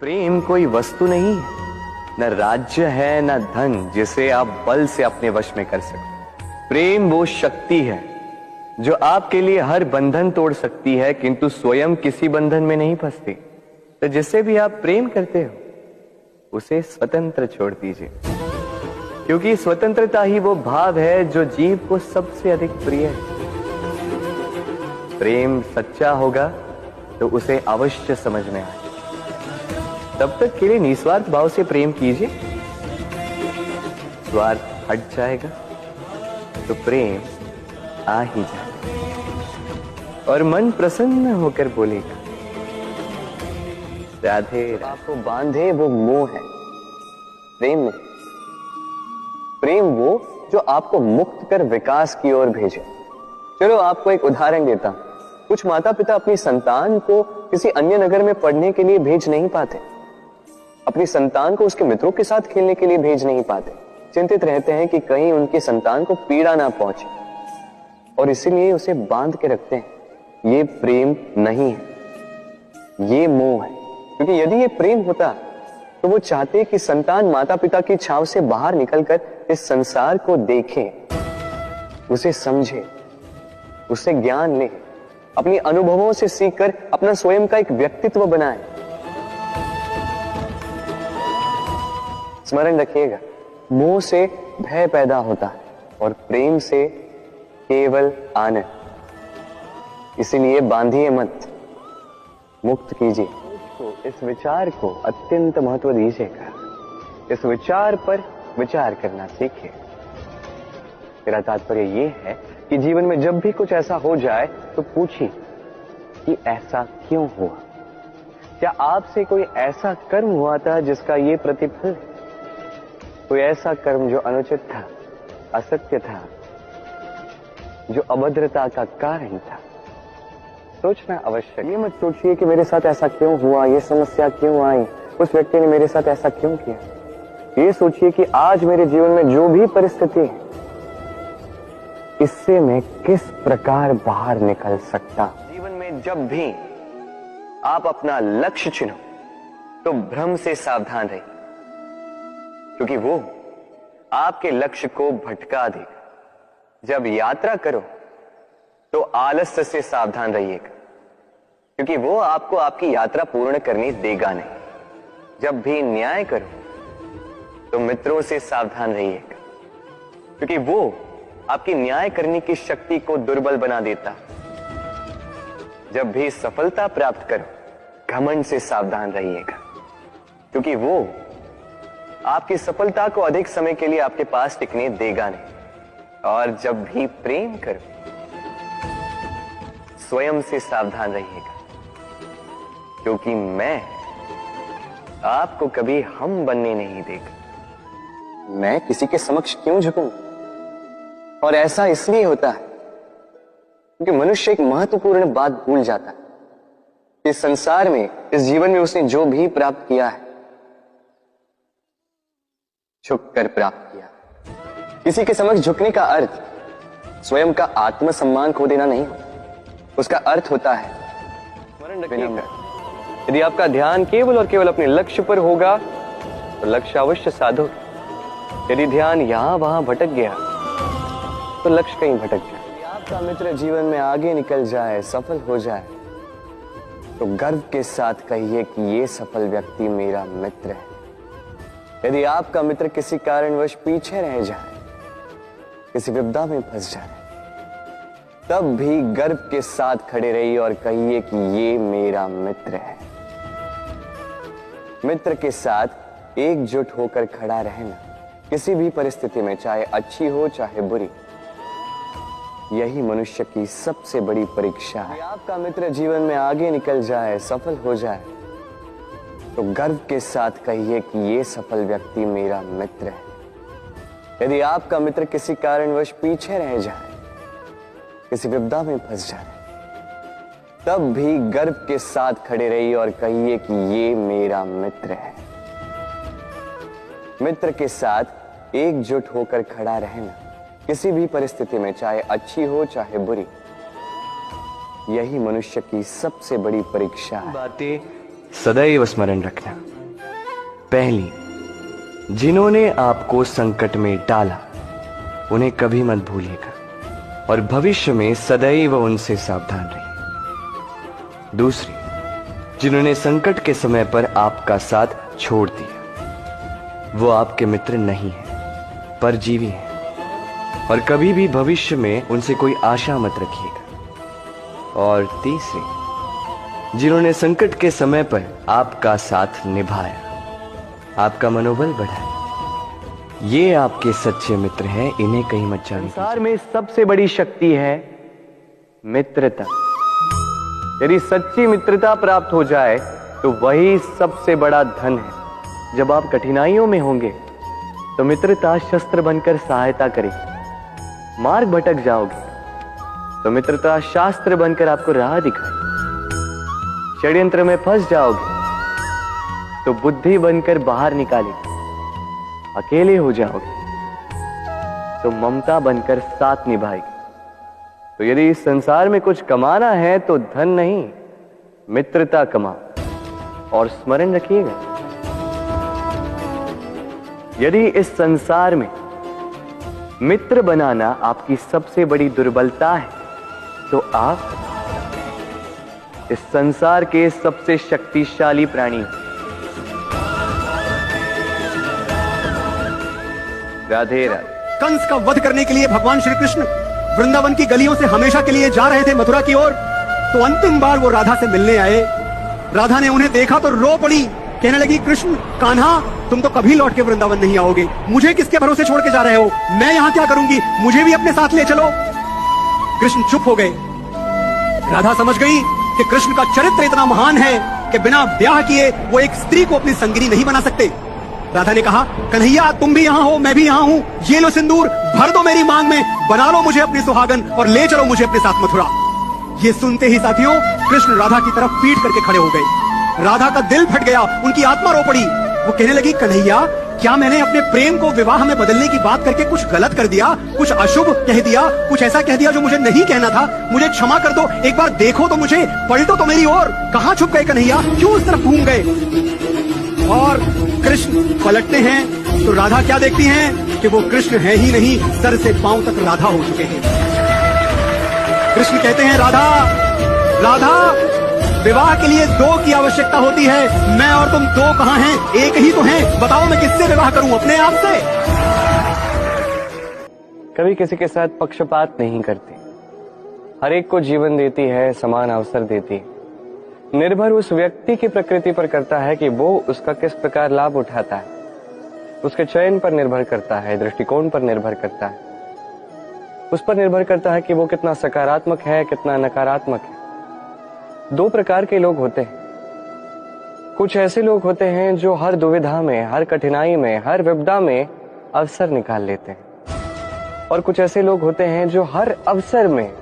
प्रेम कोई वस्तु नहीं है, न राज्य है न धन जिसे आप बल से अपने वश में कर सकते। प्रेम वो शक्ति है जो आपके लिए हर बंधन तोड़ सकती है, किंतु स्वयं किसी बंधन में नहीं फंसती। तो जिससे भी आप प्रेम करते हो उसे स्वतंत्र छोड़ दीजिए, क्योंकि स्वतंत्रता ही वो भाव है जो जीव को सबसे अधिक प्रिय है। प्रेम सच्चा होगा तो उसे अवश्य समझ में आए। तब तक के लिए निस्वार्थ भाव से प्रेम कीजिए। स्वार्थ हट जाएगा तो प्रेम आ ही जाएगा और मन प्रसन्न होकर बोलेगा, राधे। आपको बांधे वो मोह है, प्रेम में। प्रेम वो जो आपको मुक्त कर विकास की ओर भेजे। चलो आपको एक उदाहरण देता हूं। कुछ माता पिता अपनी संतान को किसी अन्य नगर में पढ़ने के लिए भेज नहीं पाते, अपनी संतान को उसके मित्रों के साथ खेलने के लिए भेज नहीं पाते। चिंतित रहते हैं कि कहीं उनकी संतान को पीड़ा ना पहुंचे, और इसीलिए उसे बांध के रखते हैं। ये प्रेम नहीं है, ये मोह है। क्योंकि यदि ये प्रेम होता तो वो चाहते कि संतान माता पिता की छांव से बाहर निकलकर इस संसार को देखे, उसे समझे, उससे ज्ञान ले, अपनी अनुभवों से सीखकर अपना स्वयं का एक व्यक्तित्व बनाए। स्मरण रखिएगा, मोह से भय पैदा होता है और प्रेम से केवल आनंद। इसीलिए बांधिए मत, मुक्त कीजिए। इस विचार को अत्यंत महत्व दीजिएगा। इस विचार पर विचार करना सीखिए। मेरा तात्पर्य यह है कि जीवन में जब भी कुछ ऐसा हो जाए तो पूछिए कि ऐसा क्यों हुआ। क्या आपसे कोई ऐसा कर्म हुआ था जिसका ये प्रतिफल है? कोई ऐसा कर्म जो अनुचित था, असत्य था, जो अभद्रता का कारण था? सोचना आवश्यक। ये मत सोचिए कि मेरे साथ ऐसा क्यों हुआ, ये समस्या क्यों आई, उस व्यक्ति ने मेरे साथ ऐसा क्यों किया। ये सोचिए कि आज मेरे जीवन में जो भी परिस्थिति है, इससे मैं किस प्रकार बाहर निकल सकता। जीवन में जब भी आप अपना लक्ष्य चुनो तो भ्रम से सावधान रहिए, क्योंकि वो आपके लक्ष्य को भटका देगा। जब यात्रा करो तो आलस्य से सावधान रहिएगा, क्योंकि वो आपको आपकी यात्रा पूर्ण करने देगा नहीं। जब भी न्याय करो तो मित्रों से सावधान रहिएगा, क्योंकि वो आपकी न्याय करने की शक्ति को दुर्बल बना देता। जब भी सफलता प्राप्त करो घमंड से सावधान रहिएगा, क्योंकि वो आपकी सफलता को अधिक समय के लिए आपके पास टिकने देगा नहीं। और जब भी प्रेम करो स्वयं से सावधान रहिएगा, क्योंकि मैं आपको कभी हम बनने नहीं देगा। मैं किसी के समक्ष क्यों झुकूं? और ऐसा इसलिए होता है क्योंकि मनुष्य एक महत्वपूर्ण बात भूल जाता है। इस संसार में, इस जीवन में उसने जो भी प्राप्त किया है, झुककर प्राप्त किया। किसी के समक्ष झुकने का अर्थ स्वयं का आत्मसम्मान खो देना नहीं, उसका अर्थ होता है स्मरण रखिएगा, यदि आपका ध्यान केवल और केवल अपने लक्ष्य पर होगा तो लक्ष्य अवश्य साधो। यदि ध्यान यहां वहां भटक गया तो लक्ष्य कहीं भटक जाए। यदि आपका मित्र जीवन में आगे निकल जाए, सफल हो जाए, तो गर्व के साथ कहिए कि ये सफल व्यक्ति मेरा मित्र है। यदि आपका मित्र किसी कारणवश पीछे रह जाए, किसी विपदा में फंस जाए, तब भी गर्व के साथ खड़े रहिए और कहिए कि ये मेरा मित्र है। मित्र के साथ एकजुट होकर खड़ा रहना किसी भी परिस्थिति में, चाहे अच्छी हो चाहे बुरी, यही मनुष्य की सबसे बड़ी परीक्षा है। यदि आपका मित्र जीवन में आगे निकल जाए, सफल हो जाए, तो गर्व के साथ कहिए कि ये सफल व्यक्ति मेरा मित्र है। यदि आपका मित्र किसी कारणवश पीछे रह जाए, किसी विपदा में फंस जाए, तब भी गर्व के साथ खड़े रहिए और कहिए कि ये मेरा मित्र है। मित्र के साथ एकजुट होकर खड़ा रहना किसी भी परिस्थिति में, चाहे अच्छी हो चाहे बुरी, यही मनुष्य की सबसे बड़ी परीक्षा है। बातें सदैव स्मरण रखना। पहली, जिन्होंने आपको संकट में डाला उन्हें कभी मत भूलिएगा और भविष्य में सदैव उनसे सावधान रहिए। दूसरी, जिन्होंने संकट के समय पर आपका साथ छोड़ दिया वो आपके मित्र नहीं है, परजीवी हैं और कभी भी भविष्य में उनसे कोई आशा मत रखिएगा। और तीसरी, जिन्होंने संकट के समय पर आपका साथ निभाया, आपका मनोबल बढ़ाया, ये आपके सच्चे मित्र हैं, इन्हें कहीं मत जाने। संसार में सबसे बड़ी शक्ति है मित्रता। यदि सच्ची मित्रता प्राप्त हो जाए तो वही सबसे बड़ा धन है। जब आप कठिनाइयों में होंगे तो मित्रता शस्त्र बनकर सहायता करेगी। मार्ग भटक जाओगे तो मित्रता शास्त्र बनकर आपको राह दिखाए। षड्यंत्र में फंस जाओगे तो बुद्धि बनकर बाहर निकालेगी। अकेले हो जाओगे तो ममता बनकर साथ निभाएगी। तो यदि इस संसार में कुछ कमाना है तो धन नहीं, मित्रता कमाओ। और स्मरण रखिएगा, यदि इस संसार में मित्र बनाना आपकी सबसे बड़ी दुर्बलता है तो आप इस संसार के सबसे शक्तिशाली प्राणी हैं। राधे राधे। कंस का वध करने के लिए भगवान श्री कृष्ण वृंदावन की गलियों से हमेशा के लिए जा रहे थे मथुरा की ओर। तो अंतिम बार वो राधा से मिलने आए। राधा ने उन्हें देखा तो रो पड़ी, कहने लगी, कृष्ण, कान्हा, तुम तो कभी लौट के वृंदावन नहीं आओगे, मुझे किसके भरोसे छोड़ के जा रहे हो? मैं यहाँ क्या करूंगी, मुझे भी अपने साथ ले चलो। कृष्ण चुप हो गए। राधा समझ गई कि कृष्ण का चरित्र इतना महान है कि बिना ब्याह किए वो एक स्त्री को अपनी संगिनी नहीं बना सकते। राधा ने कहा, कन्हैया, तुम भी यहाँ हो, मैं भी यहाँ हूँ, ये लो सिंदूर, भर दो मेरी मांग में, बना लो मुझे अपनी सुहागन और ले चलो मुझे अपने साथ मथुरा। ये सुनते ही साथियों, कृष्ण राधा की तरफ पीठ करके खड़े हो गए। राधा का दिल फट गया, उनकी आत्मा रो पड़ी। वो कहने लगी, कन्हैया, क्या मैंने अपने प्रेम को विवाह में बदलने की बात करके कुछ गलत कर दिया, कुछ अशुभ कह दिया, कुछ ऐसा कह दिया जो मुझे नहीं कहना था? मुझे क्षमा कर दो, एक बार देखो तो मुझे, पलटो तो मेरी ओर। कहाँ छुप गए कन्हैया, क्यों उस तरफ घूम गए? और कृष्ण पलटते हैं तो राधा क्या देखती हैं कि वो कृष्ण है ही नहीं, सर से पांव तक राधा हो चुके हैं। कृष्ण कहते हैं, राधा, राधा, विवाह के लिए दो की आवश्यकता होती है, मैं और तुम दो कहाँ हैं, एक ही तो हैं, बताओ मैं किससे विवाह करूं, अपने आप से? कभी किसी के साथ पक्षपात नहीं करती, हर एक को जीवन देती है, समान अवसर देती है। निर्भर उस व्यक्ति की प्रकृति पर करता है कि वो उसका किस प्रकार लाभ उठाता है, उसके चयन पर निर्भर करता है, दृष्टिकोण पर निर्भर करता है, उस पर निर्भर करता है कि वो कितना सकारात्मक है, कितना नकारात्मक है। दो प्रकार के लोग होते हैं। कुछ ऐसे लोग होते हैं जो हर दुविधा में, हर कठिनाई में, हर विपदा में अवसर निकाल लेते हैं, और कुछ ऐसे लोग होते हैं जो हर अवसर में